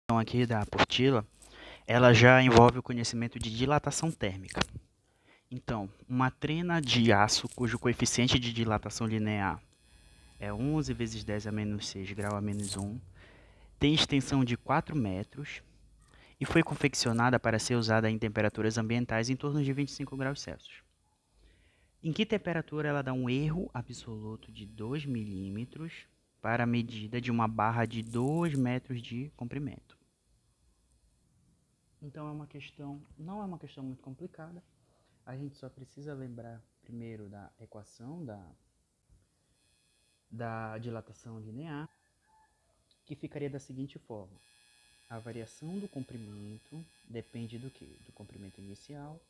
Aqui da apostila, ela já envolve o conhecimento de dilatação térmica. Então, uma trena de aço cujo coeficiente de dilatação linear é 11 vezes 10 a menos 6 grau a menos 1, tem extensão de 4 metros e foi confeccionada para ser usada em temperaturas ambientais em torno de 25 graus Celsius. Em que temperatura ela dá um erro absoluto de 2 milímetros para a medida de uma barra de 2 metros de comprimento? Então não é uma questão muito complicada. A gente só precisa lembrar primeiro da equação da dilatação linear, que ficaria da seguinte forma: a variação do comprimento depende do quê? Do comprimento inicial,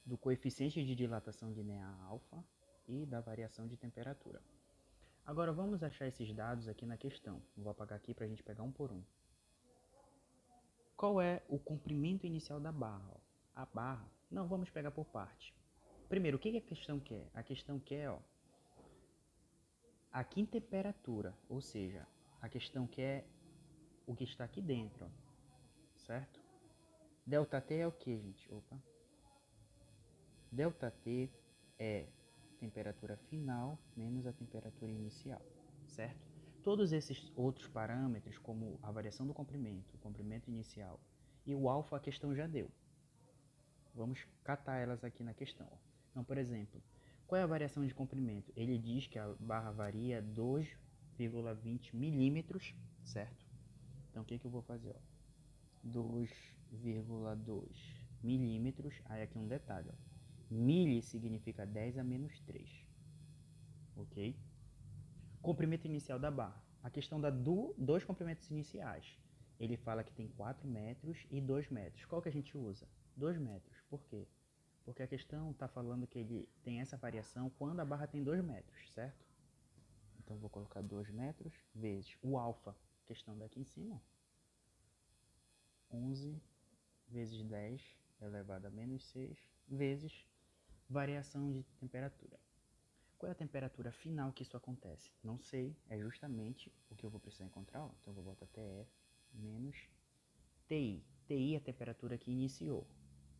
do coeficiente de dilatação linear alfa e da variação de temperatura. Agora vamos achar esses dados aqui na questão. Vou apagar aqui para a gente pegar um por um. Qual é o comprimento inicial da barra? A barra, não, vamos pegar por parte. Primeiro, o que a questão quer? A questão quer, aqui em temperatura, ou seja, a questão quer o que está aqui dentro, certo? ΔT é o que, gente? ΔT é temperatura final menos a temperatura inicial, certo? Todos esses outros parâmetros, como a variação do comprimento, o comprimento inicial e o alfa, a questão já deu. Vamos catar elas aqui na questão. Então, por exemplo, qual é a variação de comprimento? Ele diz que a barra varia 2,20 milímetros, certo? Então, o que eu vou fazer? 2,2 milímetros. Aí aqui um detalhe. Mili significa 10 a menos 3. Ok? Comprimento inicial da barra. A questão dá dois comprimentos iniciais. Ele fala que tem 4 metros e 2 metros. Qual que a gente usa? 2 metros. Por quê? Porque a questão está falando que ele tem essa variação quando a barra tem 2 metros, certo? Então, vou colocar 2 metros vezes o alfa, questão daqui em cima, 11 vezes 10 elevado a menos 6, vezes variação de temperatura. Qual é a temperatura final que isso acontece? Não sei, é justamente o que eu vou precisar encontrar. Então, eu vou botar TF menos TI. TI é a temperatura que iniciou,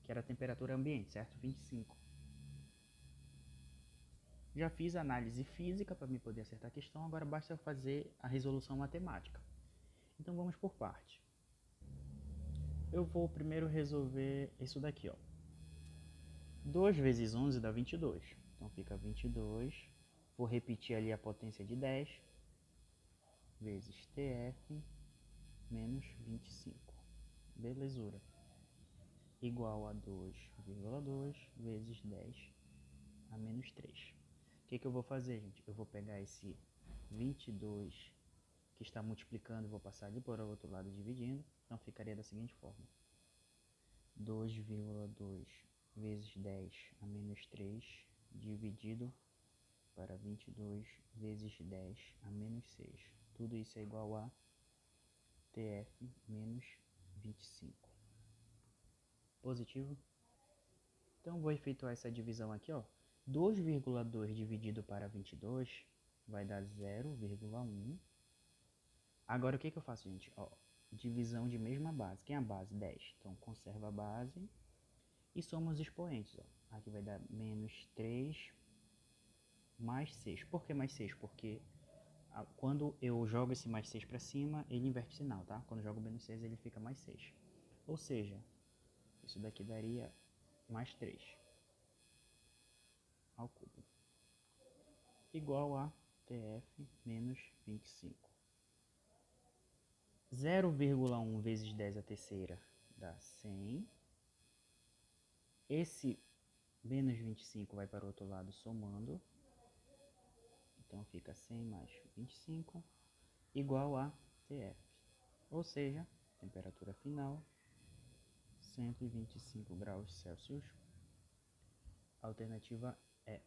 que era a temperatura ambiente, certo? 25. Já fiz a análise física para me poder acertar a questão, agora basta fazer a resolução matemática. Então vamos por parte. Eu vou primeiro resolver isso daqui, 2 vezes 11 dá 22. Então fica 22. Vou repetir ali a potência de 10 vezes TF menos 25. Belezura. Igual a 2,2 vezes 10 a menos 3. O que eu vou fazer, gente? Eu vou pegar esse 22 que está multiplicando e vou passar ali para o outro lado dividindo. Então ficaria da seguinte forma: 2,2 vezes 10 a menos 3 dividido para 22 vezes 10 a menos 6. Tudo isso é igual a TF menos 25. Positivo? Então vou efetuar essa divisão aqui, 2,2 dividido para 22 vai dar 0,1. Agora o que eu faço, gente? Divisão de mesma base. Quem é a base? 10. Então conserva a base e soma os expoentes. Aqui vai dar menos 3 mais 6. Por que mais 6? Porque quando eu jogo esse mais 6 para cima, ele inverte o sinal, tá? Quando eu jogo menos 6, ele fica mais 6. Ou seja, isso daqui daria mais 3 ao cubo, igual a TF menos 25. 0,1 vezes 10 a terceira dá 100. Esse menos 25 vai para o outro lado somando. Então fica 100 mais 25 igual a TF. Ou seja, temperatura final 125 graus Celsius. A alternativa é